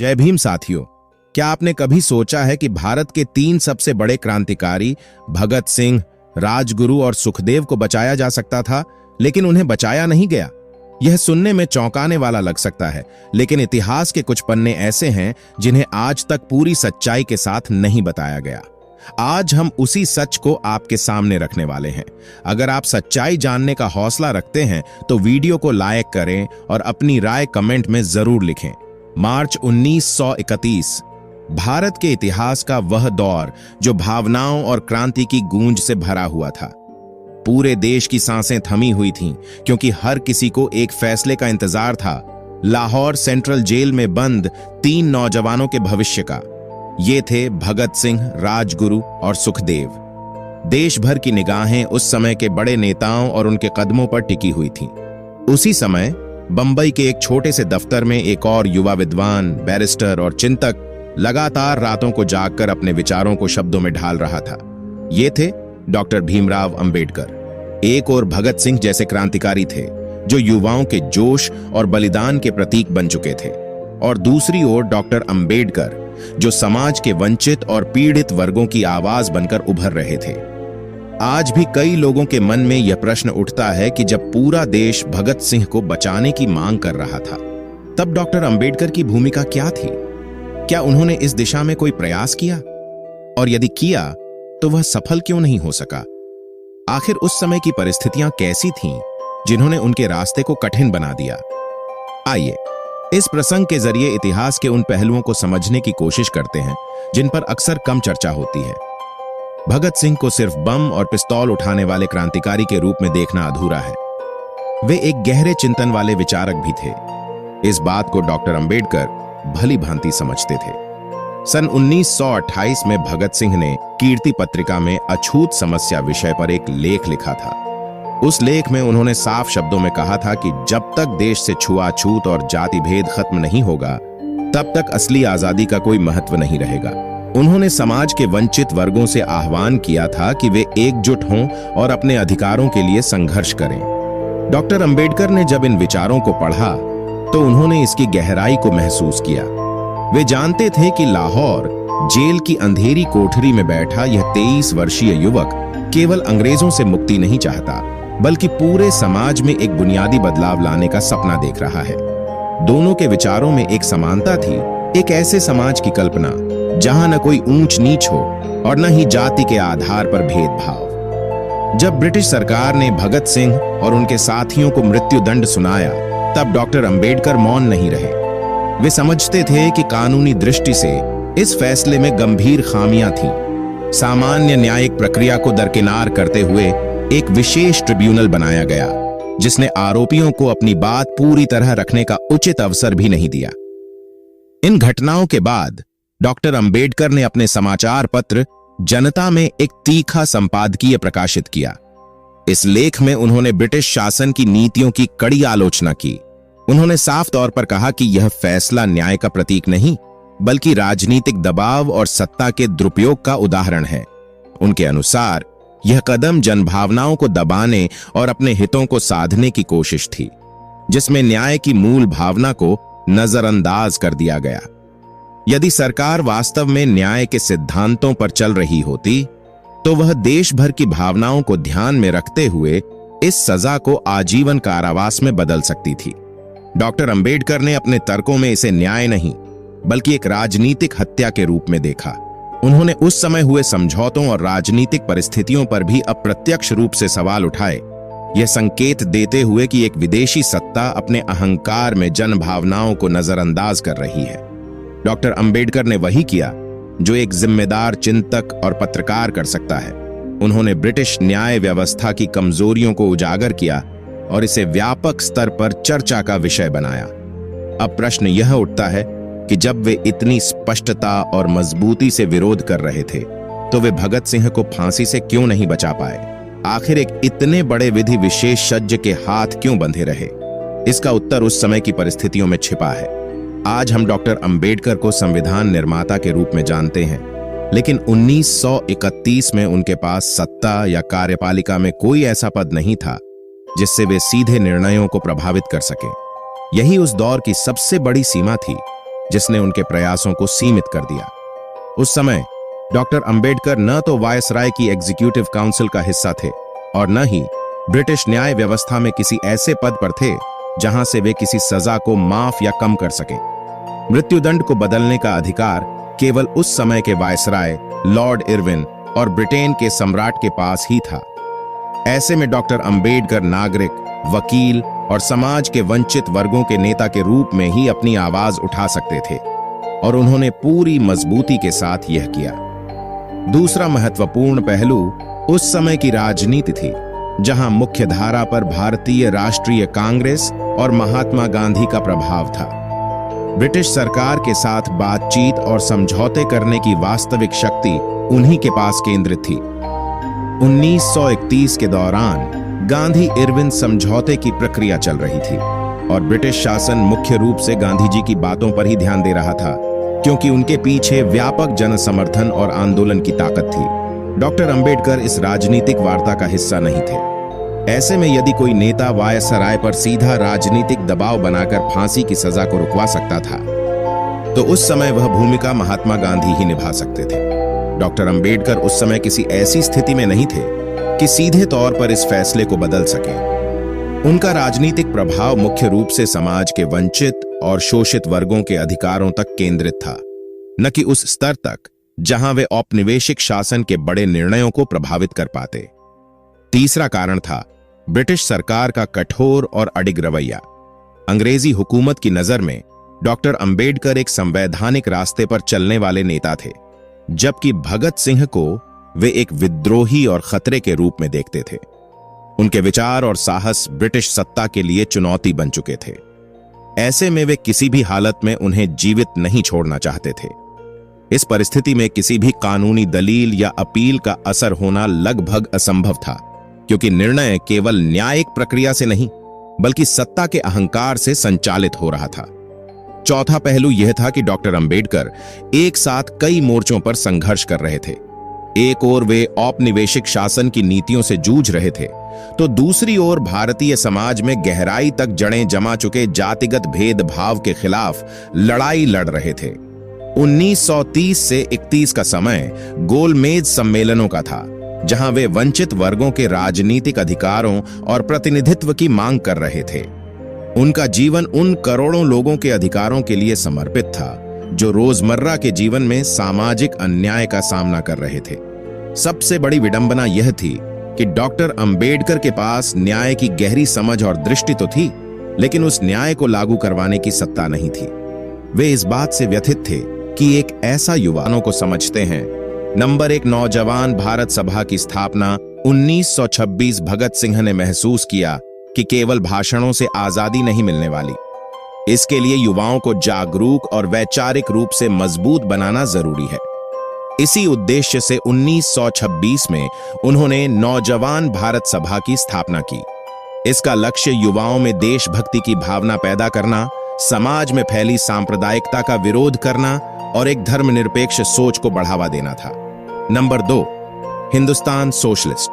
जय भीम साथियों। क्या आपने कभी सोचा है कि भारत के 3 सबसे बड़े क्रांतिकारी भगत सिंह, राजगुरु और सुखदेव को बचाया जा सकता था, लेकिन उन्हें बचाया नहीं गया? यह सुनने में चौंकाने वाला लग सकता है, लेकिन इतिहास के कुछ पन्ने ऐसे हैं जिन्हें आज तक पूरी सच्चाई के साथ नहीं बताया गया। आज हम उसी सच को आपके सामने रखने वाले हैं। अगर आप सच्चाई जानने का हौसला रखते हैं तो वीडियो को लाइक करें और अपनी राय कमेंट में जरूर लिखें। मार्च 1931 भारत के इतिहास का वह दौर जो भावनाओं और क्रांति की गूंज से भरा हुआ था। पूरे देश की सांसें थमी हुई थीं, क्योंकि हर किसी को एक फैसले का इंतजार था। लाहौर सेंट्रल जेल में बंद 3 नौजवानों के भविष्य का। ये थे भगत सिंह, राजगुरु और सुखदेव। देश भर की निगाहें उस समय के बड़े नेताओं और उनके कदमों पर टिकी हुई थीं। उसी समय बंबई के एक छोटे से दफ्तर में एक और युवा विद्वान, बैरिस्टर और चिंतक लगातार रातों को जागकर अपने विचारों को शब्दों में ढाल रहा था। ये थे डॉक्टर भीमराव अंबेडकर। एक और भगत सिंह जैसे क्रांतिकारी थे जो युवाओं के जोश और बलिदान के प्रतीक बन चुके थे, और दूसरी ओर डॉक्टर अंबेडकर जो समाज के वंचित और पीड़ित वर्गों की आवाज बनकर उभर रहे थे। आज भी कई लोगों के मन में यह प्रश्न उठता है कि जब पूरा देश भगत सिंह को बचाने की मांग कर रहा था, तब डॉक्टर अंबेडकर की भूमिका क्या थी? क्या उन्होंने इस दिशा में कोई प्रयास किया? और यदि किया तो वह सफल क्यों नहीं हो सका? आखिर उस समय की परिस्थितियां कैसी थीं जिन्होंने उनके रास्ते को कठिन बना दिया? आइए इस प्रसंग के जरिए इतिहास के उन पहलुओं को समझने की कोशिश करते हैं जिन पर अक्सर कम चर्चा होती है। भगत सिंह को सिर्फ बम और पिस्तौल उठाने वाले क्रांतिकारी के रूप में देखना अधूरा है। वे एक गहरे चिंतन वाले विचारक भी थे। इस बात को डॉक्टर अंबेडकर भली भांति समझते थे। सन 1928 में भगत सिंह ने कीर्ति पत्रिका में अछूत समस्या विषय पर एक लेख लिखा था। उस लेख में उन्होंने साफ शब्दों में कहा था कि जब तक देश से छुआछूत और जाति भेद खत्म नहीं होगा, तब तक असली आजादी का कोई महत्व नहीं रहेगा। उन्होंने समाज के वंचित वर्गों से आह्वान किया था कि वे एकजुट हों और अपने अधिकारों के लिए संघर्ष करें। डॉक्टर अंबेडकर ने जब इन विचारों को पढ़ा तो उन्होंने इसकी गहराई को महसूस किया। वे जानते थे कि लाहौर जेल की अंधेरी कोठरी में बैठा यह 23 वर्षीय युवक केवल अंग्रेजों से मुक्ति नहीं चाहता, बल्कि पूरे समाज में एक बुनियादी बदलाव लाने का सपना देख रहा है। दोनों के विचारों में एक समानता थी, एक ऐसे समाज की कल्पना जहां न कोई ऊंच नीच हो और न ही जाति के आधार पर भेदभाव। जब ब्रिटिश सरकार ने भगत सिंह और उनके साथियों को मृत्युदंड सुनाया, तब डॉक्टर अंबेडकर मौन नहीं रहे। वे समझते थे कि कानूनी दृष्टि से इस फैसले में गंभीर खामियां थीं। सामान्य न्यायिक प्रक्रिया को दरकिनार करते हुए एक विशेष ट्रिब्यूनल बनाया गया, जिसने आरोपियों को अपनी बात पूरी तरह रखने का उचित अवसर भी नहीं दिया। इन घटनाओं के बाद डॉक्टर अंबेडकर ने अपने समाचार पत्र जनता में एक तीखा संपादकीय प्रकाशित किया। इस लेख में उन्होंने ब्रिटिश शासन की नीतियों की कड़ी आलोचना की। उन्होंने साफ तौर पर कहा कि यह फैसला न्याय का प्रतीक नहीं, बल्कि राजनीतिक दबाव और सत्ता के दुरुपयोग का उदाहरण है। उनके अनुसार यह कदम जनभावनाओं को दबाने और अपने हितों को साधने की कोशिश थी, जिसमें न्याय की मूल भावना को नजरअंदाज कर दिया गया। यदि सरकार वास्तव में न्याय के सिद्धांतों पर चल रही होती, तो वह देश भर की भावनाओं को ध्यान में रखते हुए इस सजा को आजीवन कारावास में बदल सकती थी। डॉक्टर अंबेडकर ने अपने तर्कों में इसे न्याय नहीं, बल्कि एक राजनीतिक हत्या के रूप में देखा। उन्होंने उस समय हुए समझौतों और राजनीतिक परिस्थितियों पर भी अप्रत्यक्ष रूप से सवाल उठाए, यह संकेत देते हुए कि एक विदेशी सत्ता अपने अहंकार में जन भावनाओं को नजरअंदाज कर रही है। डॉक्टर अंबेडकर ने वही किया जो एक जिम्मेदार चिंतक और पत्रकार कर सकता है। उन्होंने ब्रिटिश न्याय व्यवस्था की कमजोरियों को उजागर किया और इसे व्यापक स्तर पर चर्चा का विषय बनाया। अब प्रश्न यह उठता है कि जब वे इतनी स्पष्टता और मजबूती से विरोध कर रहे थे, तो वे भगत सिंह को फांसी से क्यों नहीं बचा पाए? आखिर एक इतने बड़े विधि विशेषज्ञ के हाथ क्यों बंधे रहे? इसका उत्तर उस समय की परिस्थितियों में छिपा है। आज हम डॉक्टर अंबेडकर को संविधान निर्माता के रूप में जानते हैं, लेकिन 1931 में उनके पास सत्ता या कार्यपालिका में कोई ऐसा पद नहीं था जिससे वे सीधे निर्णयों को प्रभावित कर सके। यही उस दौर की सबसे बड़ी सीमा थी। जिसने उनके प्रयासों को सीमित कर दिया। उस समय डॉक्टर अंबेडकर न तो वायसराय की एग्जीक्यूटिव काउंसिल का हिस्सा थे और न ही ब्रिटिश न्याय व्यवस्था में किसी ऐसे पद पर थे जहां से वे किसी सजा को माफ या कम कर सके। मृत्युदंड को बदलने का अधिकार केवल उस समय के वायसराय लॉर्ड इरविन और ब्रिटेन के सम्राट के पास ही था। ऐसे में डॉक्टर अंबेडकर नागरिक, वकील और समाज के वंचित वर्गों के नेता के रूप में ही अपनी आवाज उठा सकते थे और उन्होंने पूरी मजबूती के साथ यह किया। दूसरा महत्वपूर्ण पहलू उस समय की राजनीति थी, जहां मुख्यधारा पर भारतीय राष्ट्रीय कांग्रेस और महात्मा गांधी का प्रभाव था। ब्रिटिश सरकार के साथ बातचीत और समझौते करने की वास्तविक शक्ति उन्हीं के पास केंद्रित थी। 1931 के दौरान गांधी इरविन समझौते की प्रक्रिया चल रही थी और ब्रिटिश शासन मुख्य रूप से गांधी जी की बातों पर ही ध्यान दे रहा था, क्योंकि उनके पीछे व्यापक जन समर्थन और आंदोलन की ताकत थी। डॉक्टर अंबेडकर इस राजनीतिक वार्ता का हिस्सा नहीं थे। ऐसे में यदि कोई नेता वायसराय पर सीधा राजनीतिक दबाव बनाकर फांसी की सजा को रुकवा सकता था, तो उस समय वह भूमिका महात्मा गांधी ही निभा सकते थे। डॉक्टर अंबेडकर उस समय किसी ऐसी स्थिति में नहीं थे कि सीधे तौर पर इस फैसले को बदल सके। उनका राजनीतिक प्रभाव मुख्य रूप से समाज के वंचित और शोषित वर्गों के अधिकारों तक केंद्रित था, न कि उस स्तर तक जहां वे औपनिवेशिक शासन के बड़े निर्णयों को प्रभावित कर पाते। तीसरा कारण था ब्रिटिश सरकार का कठोर और अडिग रवैया। अंग्रेजी हुकूमत की नजर में डॉक्टर अंबेडकर एक संवैधानिक रास्ते पर चलने वाले नेता थे, जबकि भगत सिंह को वे एक विद्रोही और खतरे के रूप में देखते थे। उनके विचार और साहस ब्रिटिश सत्ता के लिए चुनौती बन चुके थे। ऐसे में वे किसी भी हालत में उन्हें जीवित नहीं छोड़ना चाहते थे। इस परिस्थिति में किसी भी कानूनी दलील या अपील का असर होना लगभग असंभव था, क्योंकि निर्णय केवल न्यायिक प्रक्रिया से नहीं बल्कि सत्ता के अहंकार से संचालित हो रहा था। चौथा पहलू यह था कि डॉक्टर अंबेडकर एक साथ कई मोर्चों पर संघर्ष कर रहे थे। एक ओर वे औपनिवेशिक शासन की नीतियों से जूझ रहे थे, तो दूसरी ओर भारतीय समाज में गहराई तक जड़ें जमा चुके जातिगत भेदभाव के खिलाफ लड़ाई लड़ रहे थे। 1930 से 31 का समय गोलमेज सम्मेलनों का था, जहां वे वंचित वर्गों के राजनीतिक अधिकारों और प्रतिनिधित्व की मांग कर रहे थे। उनका जीवन उन करोड़ों लोगों के अधिकारों के लिए समर्पित था जो रोजमर्रा के जीवन में सामाजिक अन्याय का सामना कर रहे थे। सबसे बड़ी विडंबना यह थी कि डॉक्टर अंबेडकर के पास न्याय की गहरी समझ और दृष्टि तो थी, लेकिन उस न्याय को लागू करवाने की सत्ता नहीं थी। वे इस बात से व्यथित थे कि एक ऐसा युवाओं को समझते हैं। नंबर 1 नौजवान भारत सभा की स्थापना 1926 भगत सिंह ने महसूस किया कि केवल भाषणों से आजादी नहीं मिलने वाली। इसके लिए युवाओं को जागरूक और वैचारिक रूप से मजबूत बनाना जरूरी है। इसी उद्देश्य से 1926 में उन्होंने नौजवान भारत सभा की स्थापना की। इसका लक्ष्य युवाओं में देशभक्ति की भावना पैदा करना, समाज में फैली सांप्रदायिकता का विरोध करना और एक धर्मनिरपेक्ष सोच को बढ़ावा देना था। Number 2 Hindustan socialist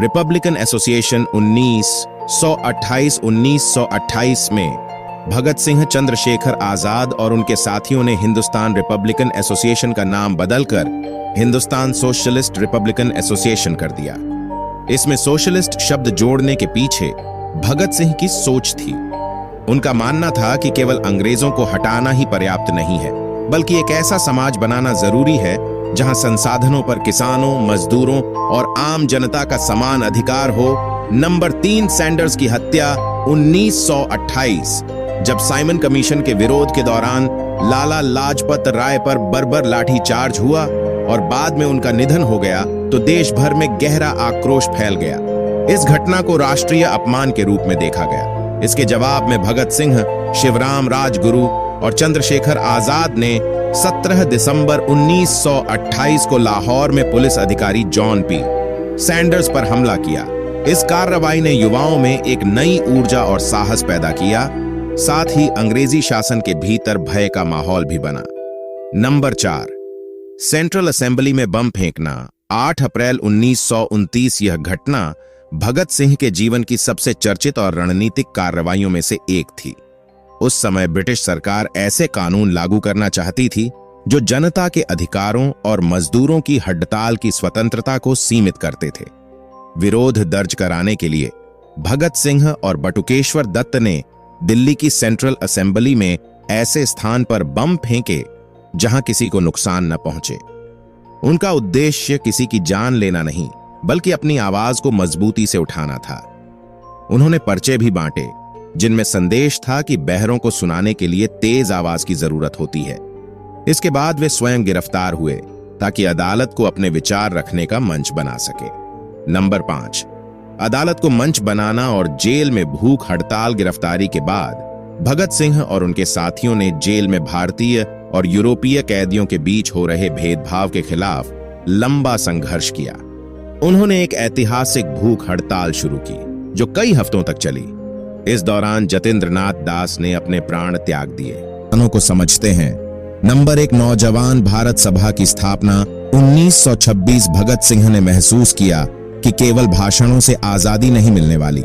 Republican association 1928 में भगत सिंह, चंद्रशेखर आजाद और उनके साथियों ने हिंदुस्तान रिपब्लिकन एसोसिएशन का नाम बदलकर हिंदुस्तान सोशलिस्ट रिपब्लिकन एसोसिएशन कर दिया। इसमें सोशलिस्ट शब्द जोड़ने के पीछे भगत सिंह की सोच थी। उनका मानना था कि केवल अंग्रेजों को हटाना ही पर्याप्त नहीं है, बल्कि एक ऐसा समाज बनाना जरूरी है जहां संसाधनों पर किसानों, मजदूरों और आम जनता का समान अधिकार हो। नंबर 3 सैंडर्स की हत्या 1928, जब साइमन कमीशन के विरोध के दौरान लाला लाजपत राय पर बर्बर लाठीचार्ज हुआ और बाद में उनका निधन हो गया, तो देश भर में गहरा आक्रोश फैल गया। इस घटना को राष्ट्रीय अपमान के रूप में देखा गया। इसके जवाब में भगत सिंह, शिवराम राजगुरु और चंद्रशेखर आजाद ने 17 दिसंबर 1928 को लाहौर में पुलिस अधिकारी जॉन पी सैंडर्स पर हमला किया। इस कार्रवाई ने युवाओं में एक नई ऊर्जा और साहस पैदा किया, साथ ही अंग्रेजी शासन के भीतर भय का माहौल भी बना। नंबर 4 सेंट्रल असेंबली में बम फेंकना 8 अप्रैल 1929। यह घटना भगत सिंह के जीवन की सबसे चर्चित और रणनीतिक कार्रवाइयों में से एक थी। उस समय ब्रिटिश सरकार ऐसे कानून लागू करना चाहती थी जो जनता के अधिकारों और मजदूरों की हड़ताल की स्वतंत्रता को सीमित करते थे। विरोध दर्ज कराने के लिए भगत सिंह और बटुकेश्वर दत्त ने दिल्ली की सेंट्रल असेंबली में ऐसे स्थान पर बम फेंके जहां किसी को नुकसान न पहुंचे। उनका उद्देश्य किसी की जान लेना नहीं, बल्कि अपनी आवाज को मजबूती से उठाना था। उन्होंने पर्चे भी बांटे जिनमें संदेश था कि बहरों को सुनाने के लिए तेज आवाज की जरूरत होती है। इसके बाद वे स्वयं गिरफ्तार हुए ताकि अदालत को अपने विचार रखने का मंच बना सके। नंबर 5, अदालत को मंच बनाना और जेल में भूख हड़ताल। गिरफ्तारी के बाद भगत सिंह और उनके साथियों ने जेल में भारतीय और यूरोपीय कैदियों के बीच हो रहे भेदभाव के खिलाफ लंबा संघर्ष किया। उन्होंने एक ऐतिहासिक भूख हड़ताल शुरू की जो कई हफ्तों तक चली। इस दौरान जतेंद्र नाथ दास ने अपने प्राण त्याग दिए। को समझते हैं। नंबर 1, नौजवान भारत सभा की स्थापना 1926। भगत सिंह ने महसूस किया कि केवल भाषणों से आजादी नहीं मिलने वाली।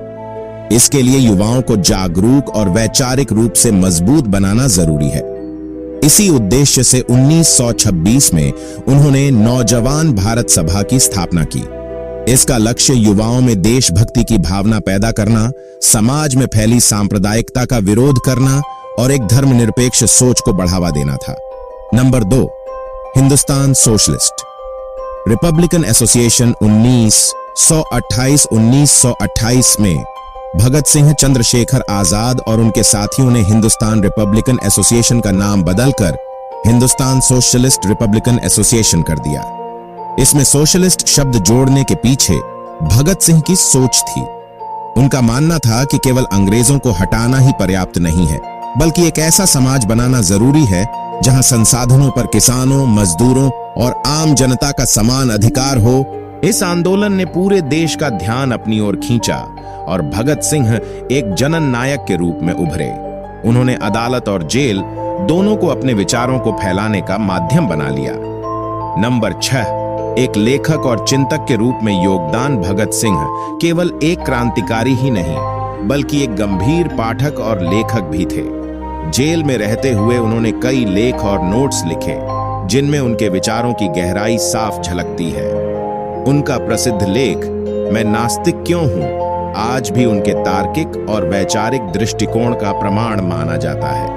इसके लिए युवाओं को जागरूक और वैचारिक रूप से मजबूत बनाना जरूरी है। इसी उद्देश्य से 1926 में उन्होंने नौजवान भारत सभा की स्थापना की। इसका लक्ष्य युवाओं में देशभक्ति की भावना पैदा करना, समाज में फैली सांप्रदायिकता का विरोध करना और एक धर्मनिरपेक्ष सोच को बढ़ावा देना था। Number 2, Hindustan socialist Republican association 1928 में भगत सिंह, चंद्रशेखर आजाद और उनके साथियों ने हिंदुस्तान रिपब्लिकन एसोसिएशन का नाम बदलकर हिंदुस्तान सोशलिस्ट रिपब्लिकन एसोसिएशन कर दिया। इसमें सोशलिस्ट शब्द जोड़ने के पीछे भगत सिंह की सोच थी। उनका मानना था कि केवल अंग्रेजों को हटाना ही पर्याप्त नहीं है, बल्कि एक ऐसा समाज बनाना जरूरी है जहां संसाधनों पर किसानों, मजदूरों और आम जनता का समान अधिकार हो। इस आंदोलन ने पूरे देश का ध्यान अपनी ओर खींचा और भगत सिंह एक जनन नायक के रूप में उभरे। उन्होंने अदालत और जेल दोनों को अपने विचारों को फैलाने का माध्यम बना लिया। नंबर 6, एक लेखक और चिंतक के रूप में योगदान। भगत सिंह केवल एक क्रांतिकारी ही नहीं, बल्कि एक गंभीर पाठक और लेखक भी थे। जेल में रहते हुए उन्होंने कई लेख और नोट्स लिखे जिनमें उनके विचारों की गहराई साफ झलकती है। उनका प्रसिद्ध लेख मैं नास्तिक क्यों हूं आज भी उनके तार्किक और वैचारिक दृष्टिकोण का प्रमाण माना जाता है।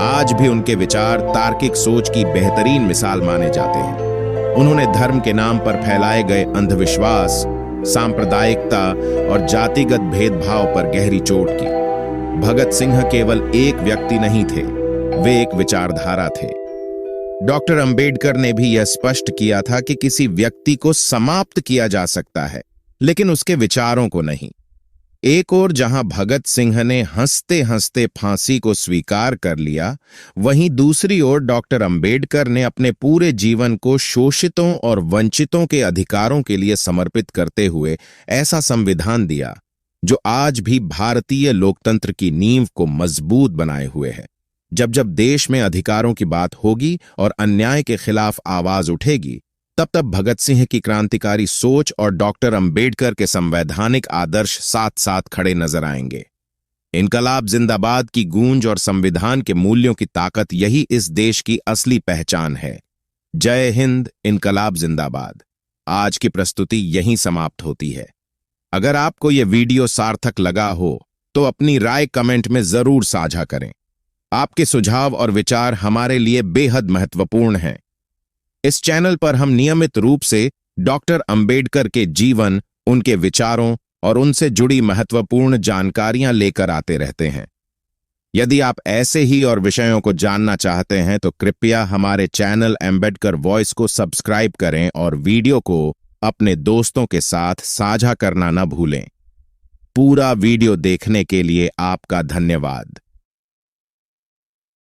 आज भी उनके विचार तार्किक सोच की बेहतरीन मिसाल माने जाते हैं। उन्होंने धर्म के नाम पर फैलाए गए अंधविश्वास, सांप्रदायिकता और जातिगत भेदभाव पर गहरी चोट की। भगत सिंह केवल एक व्यक्ति नहीं थे, वे एक विचारधारा थे। डॉक्टर अंबेडकर ने भी यह स्पष्ट किया था कि किसी व्यक्ति को समाप्त किया जा सकता है, लेकिन उसके विचारों को नहीं। एक ओर जहां भगत सिंह ने हंसते हंसते फांसी को स्वीकार कर लिया, वहीं दूसरी ओर डॉक्टर अंबेडकर ने अपने पूरे जीवन को शोषितों और वंचितों के अधिकारों के लिए समर्पित करते हुए ऐसा संविधान दिया जो आज भी भारतीय लोकतंत्र की नींव को मजबूत बनाए हुए है। जब जब देश में अधिकारों की बात होगी और अन्याय के खिलाफ आवाज उठेगी, तब तब भगत सिंह की क्रांतिकारी सोच और डॉक्टर अंबेडकर के संवैधानिक आदर्श साथ साथ खड़े नजर आएंगे। इनकलाब जिंदाबाद की गूंज और संविधान के मूल्यों की ताकत, यही इस देश की असली पहचान है। जय हिंद, इनकलाब जिंदाबाद। आज की प्रस्तुति यहीं समाप्त होती है। अगर आपको यह वीडियो सार्थक लगा हो तो अपनी राय कमेंट में जरूर साझा करें। आपके सुझाव और विचार हमारे लिए बेहद महत्वपूर्ण हैं। इस चैनल पर हम नियमित रूप से डॉक्टर अंबेडकर के जीवन, उनके विचारों और उनसे जुड़ी महत्वपूर्ण जानकारियां लेकर आते रहते हैं। यदि आप ऐसे ही और विषयों को जानना चाहते हैं तो कृपया हमारे चैनल अंबेडकर वॉइस को सब्सक्राइब करें और वीडियो को अपने दोस्तों के साथ साझा करना न भूलें। पूरा वीडियो देखने के लिए आपका धन्यवाद।